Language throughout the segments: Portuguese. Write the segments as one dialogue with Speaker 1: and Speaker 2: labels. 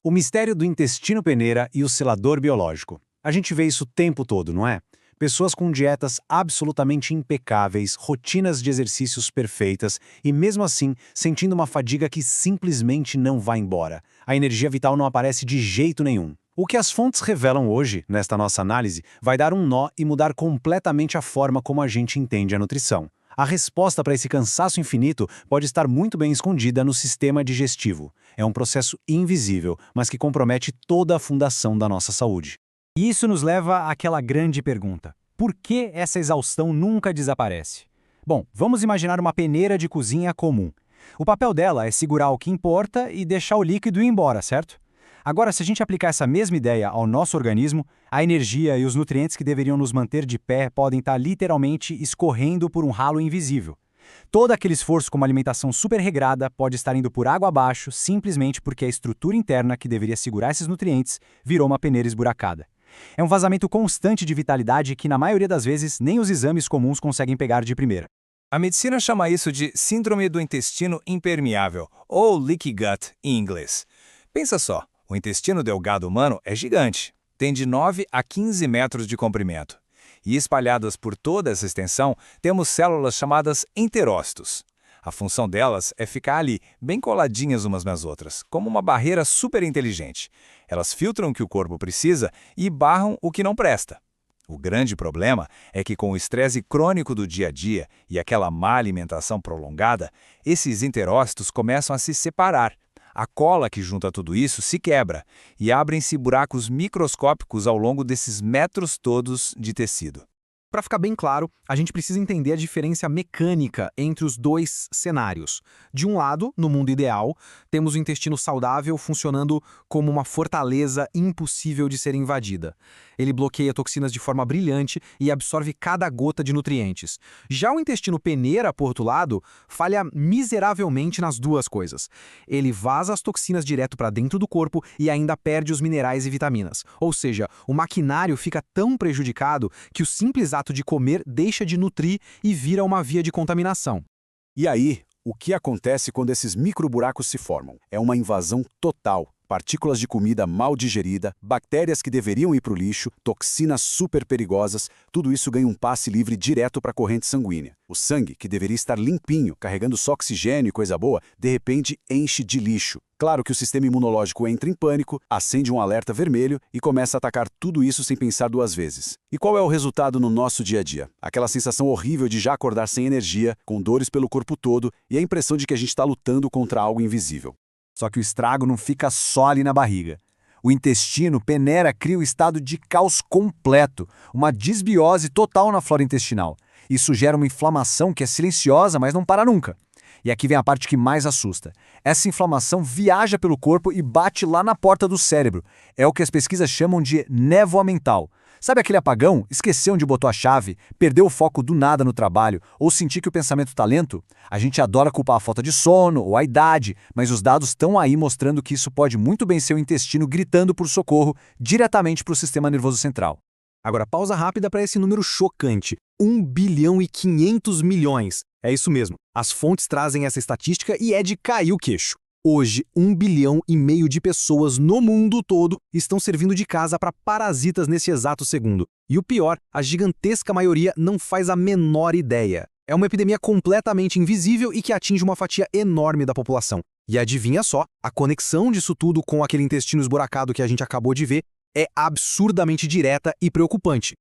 Speaker 1: O mistério do intestino peneira e o selador biológico. A gente vê isso o tempo todo, não é? Pessoas com dietas absolutamente impecáveis, rotinas de exercícios perfeitas e, mesmo assim, sentindo uma fadiga que simplesmente não vai embora. A energia vital não aparece de jeito nenhum. O que as fontes revelam hoje, nesta nossa análise, vai dar um nó e mudar completamente a forma como a gente entende a nutrição. A resposta para esse cansaço infinito pode estar muito bem escondida no sistema digestivo. É um processo invisível, mas que compromete toda a fundação da nossa saúde.
Speaker 2: E isso nos leva àquela grande pergunta: por que essa exaustão nunca desaparece? Bom, vamos imaginar uma peneira de cozinha comum. O papel dela é segurar o que importa e deixar o líquido ir embora, certo? Agora, se a gente aplicar essa mesma ideia ao nosso organismo, a energia e os nutrientes que deveriam nos manter de pé podem estar literalmente escorrendo por um ralo invisível. Todo aquele esforço com uma alimentação super regrada pode estar indo por água abaixo simplesmente porque a estrutura interna que deveria segurar esses nutrientes virou uma peneira esburacada. É um vazamento constante de vitalidade que, na maioria das vezes, nem os exames comuns conseguem pegar de primeira.
Speaker 3: A medicina chama isso de síndrome do intestino impermeável, ou leaky gut em inglês. Pensa só, o intestino delgado humano é gigante, tem de 9 a 15 metros de comprimento. E espalhadas por toda essa extensão, temos células chamadas enterócitos. A função delas é ficar ali, bem coladinhas umas nas outras, como uma barreira super inteligente. Elas filtram o que o corpo precisa e barram o que não presta. O grande problema é que com o estresse crônico do dia a dia e aquela má alimentação prolongada, esses enterócitos começam a se separar. A cola que junta tudo isso se quebra e abrem-se buracos microscópicos ao longo desses metros todos de tecido.
Speaker 4: Para ficar bem claro, a gente precisa entender a diferença mecânica entre os dois cenários. De um lado, no mundo ideal, temos o intestino saudável funcionando como uma fortaleza impossível de ser invadida. Ele bloqueia toxinas de forma brilhante e absorve cada gota de nutrientes. Já o intestino peneira, por outro lado, falha miseravelmente nas duas coisas. Ele vaza as toxinas direto para dentro do corpo e ainda perde os minerais e vitaminas. Ou seja, o maquinário fica tão prejudicado que o simples ato de comer deixa de nutrir e vira uma via de contaminação.
Speaker 1: E aí, o que acontece quando esses microburacos se formam? É uma invasão total. Partículas de comida mal digerida, bactérias que deveriam ir para o lixo, toxinas super perigosas, tudo isso ganha um passe livre direto para a corrente sanguínea. O sangue, que deveria estar limpinho, carregando só oxigênio e coisa boa, de repente enche de lixo. Claro que o sistema imunológico entra em pânico, acende um alerta vermelho e começa a atacar tudo isso sem pensar duas vezes. E qual é o resultado no nosso dia a dia? Aquela sensação horrível de já acordar sem energia, com dores pelo corpo todo e a impressão de que a gente está lutando contra algo invisível.
Speaker 5: Só que o estrago não fica só ali na barriga. O intestino peneira cria o estado de caos completo, uma disbiose total na flora intestinal. Isso gera uma inflamação que é silenciosa, mas não para nunca. E aqui vem a parte que mais assusta. Essa inflamação viaja pelo corpo e bate lá na porta do cérebro. É o que as pesquisas chamam de névoa mental. Sabe aquele apagão? Esqueceu onde botou a chave, perdeu o foco do nada no trabalho, ou sentir que o pensamento está lento? A gente adora culpar a falta de sono ou a idade, mas os dados estão aí mostrando que isso pode muito bem ser o intestino gritando por socorro diretamente para o sistema nervoso central.
Speaker 4: Agora, pausa rápida para esse número chocante. 1 bilhão e 500 milhões. É isso mesmo. As fontes trazem essa estatística e é de cair o queixo. Hoje, 1,5 bilhão de pessoas no mundo todo estão servindo de casa para parasitas nesse exato segundo. E o pior, a gigantesca maioria não faz a menor ideia. É uma epidemia completamente invisível e que atinge uma fatia enorme da população. E adivinha só, a conexão disso tudo com aquele intestino esburacado que a gente acabou de ver é absurdamente direta e preocupante.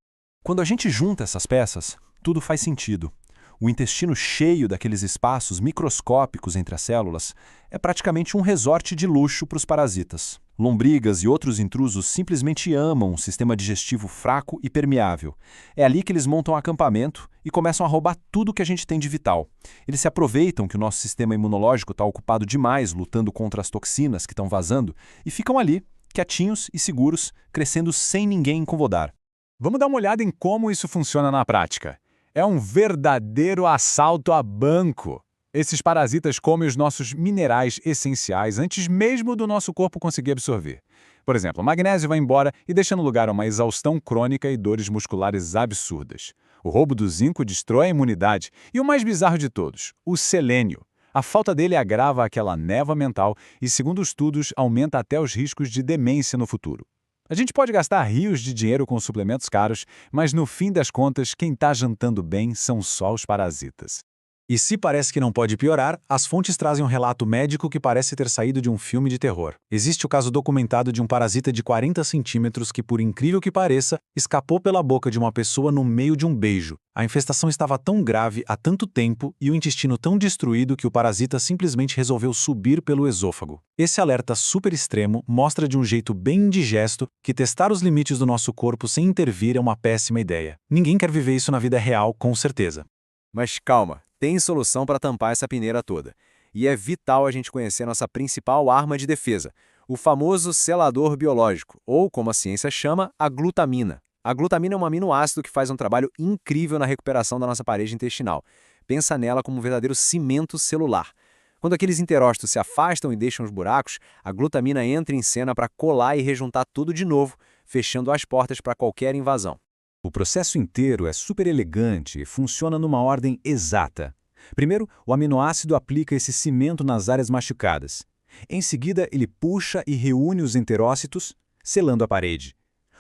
Speaker 6: Quando a gente junta essas peças, tudo faz sentido. O intestino cheio daqueles espaços microscópicos entre as células é praticamente um resorte de luxo para os parasitas. Lombrigas e outros intrusos simplesmente amam um sistema digestivo fraco e permeável. É ali que eles montam acampamento e começam a roubar tudo que a gente tem de vital. Eles se aproveitam que o nosso sistema imunológico está ocupado demais lutando contra as toxinas que estão vazando e ficam ali, quietinhos e seguros, crescendo sem ninguém incomodar.
Speaker 1: Vamos dar uma olhada em como isso funciona na prática. É um verdadeiro assalto a banco. Esses parasitas comem os nossos minerais essenciais antes mesmo do nosso corpo conseguir absorver. Por exemplo, o magnésio vai embora e deixa no lugar uma exaustão crônica e dores musculares absurdas. O roubo do zinco destrói a imunidade e o mais bizarro de todos, o selênio. A falta dele agrava aquela névoa mental e, segundo estudos, aumenta até os riscos de demência no futuro. A gente pode gastar rios de dinheiro com suplementos caros, mas no fim das contas, quem está jantando bem são só os parasitas. E se parece que não pode piorar, as fontes trazem um relato médico que parece ter saído de um filme de terror. Existe o caso documentado de um parasita de 40 centímetros que, por incrível que pareça, escapou pela boca de uma pessoa no meio de um beijo. A infestação estava tão grave há tanto tempo e o intestino tão destruído que o parasita simplesmente resolveu subir pelo esôfago. Esse alerta super extremo mostra de um jeito bem indigesto que testar os limites do nosso corpo sem intervir é uma péssima ideia. Ninguém quer viver isso na vida real, com certeza.
Speaker 7: Mas calma, tem solução para tampar essa peneira toda. E é vital a gente conhecer nossa principal arma de defesa, o famoso selador biológico, ou, como a ciência chama, a glutamina. A glutamina é um aminoácido que faz um trabalho incrível na recuperação da nossa parede intestinal. Pensa nela como um verdadeiro cimento celular. Quando aqueles enterócitos se afastam e deixam os buracos, a glutamina entra em cena para colar e rejuntar tudo de novo, fechando as portas para qualquer invasão.
Speaker 1: O processo inteiro é super elegante e funciona numa ordem exata. Primeiro, o aminoácido aplica esse cimento nas áreas machucadas. Em seguida, ele puxa e reúne os enterócitos, selando a parede.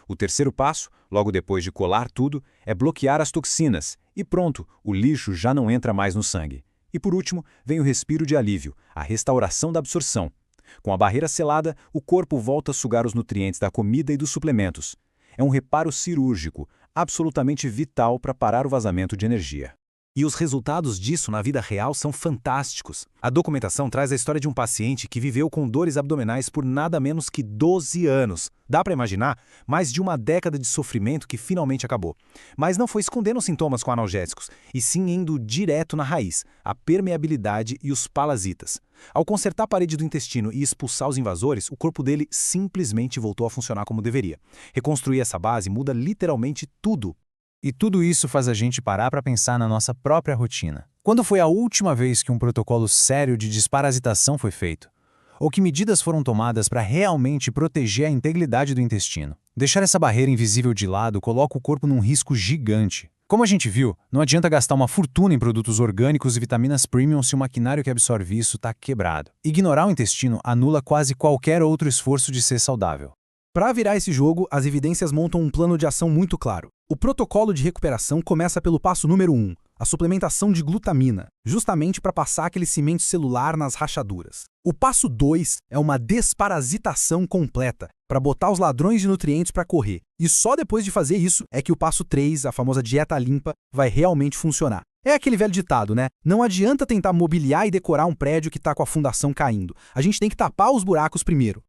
Speaker 1: O terceiro passo, logo depois de colar tudo, é bloquear as toxinas. E pronto, o lixo já não entra mais no sangue. E por último, vem o respiro de alívio, a restauração da absorção. Com a barreira selada, o corpo volta a sugar os nutrientes da comida e dos suplementos. É um reparo cirúrgico, absolutamente vital para parar o vazamento de energia.
Speaker 2: E os resultados disso na vida real são fantásticos. A documentação traz a história de um paciente que viveu com dores abdominais por nada menos que 12 anos. Dá para imaginar? Mais de uma década de sofrimento que finalmente acabou. Mas não foi escondendo os sintomas com analgésicos, e sim indo direto na raiz, a permeabilidade e os parasitas. Ao consertar a parede do intestino e expulsar os invasores, o corpo dele simplesmente voltou a funcionar como deveria. Reconstruir essa base muda literalmente tudo. E tudo isso faz a gente parar para pensar na nossa própria rotina. Quando foi a última vez que um protocolo sério de desparasitação foi feito? Ou que medidas foram tomadas para realmente proteger a integridade do intestino? Deixar essa barreira invisível de lado coloca o corpo num risco gigante. Como a gente viu, não adianta gastar uma fortuna em produtos orgânicos e vitaminas premium se o maquinário que absorve isso está quebrado. Ignorar o intestino anula quase qualquer outro esforço de ser saudável. Para virar esse jogo, as evidências montam um plano de ação muito claro. O protocolo de recuperação começa pelo passo número 1, a suplementação de glutamina, justamente para passar aquele cimento celular nas rachaduras. O passo 2 é uma desparasitação completa, para botar os ladrões de nutrientes para correr. E só depois de fazer isso é que o passo 3, a famosa dieta limpa, vai realmente funcionar. É aquele velho ditado, né? Não adianta tentar mobiliar e decorar um prédio que está com a fundação caindo. A gente tem que tapar os buracos primeiro.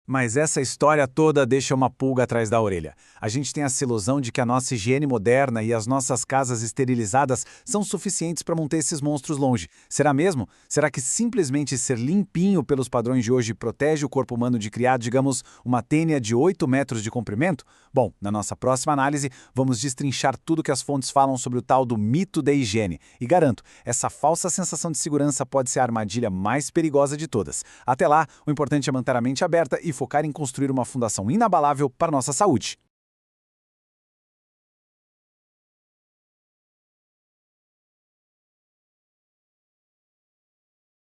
Speaker 1: Mas essa história toda deixa uma pulga atrás da orelha. A gente tem essa ilusão de que a nossa higiene moderna e as nossas casas esterilizadas são suficientes para manter esses monstros longe. Será mesmo? Será que simplesmente ser limpinho pelos padrões de hoje protege o corpo humano de criar, digamos, uma tênia de 8 metros de comprimento? Bom, na nossa próxima análise, vamos destrinchar tudo que as fontes falam sobre o tal do mito da higiene. E garanto, essa falsa sensação de segurança pode ser a armadilha mais perigosa de todas. Até lá, o importante é manter a mente aberta e focar em construir uma fundação inabalável para nossa saúde.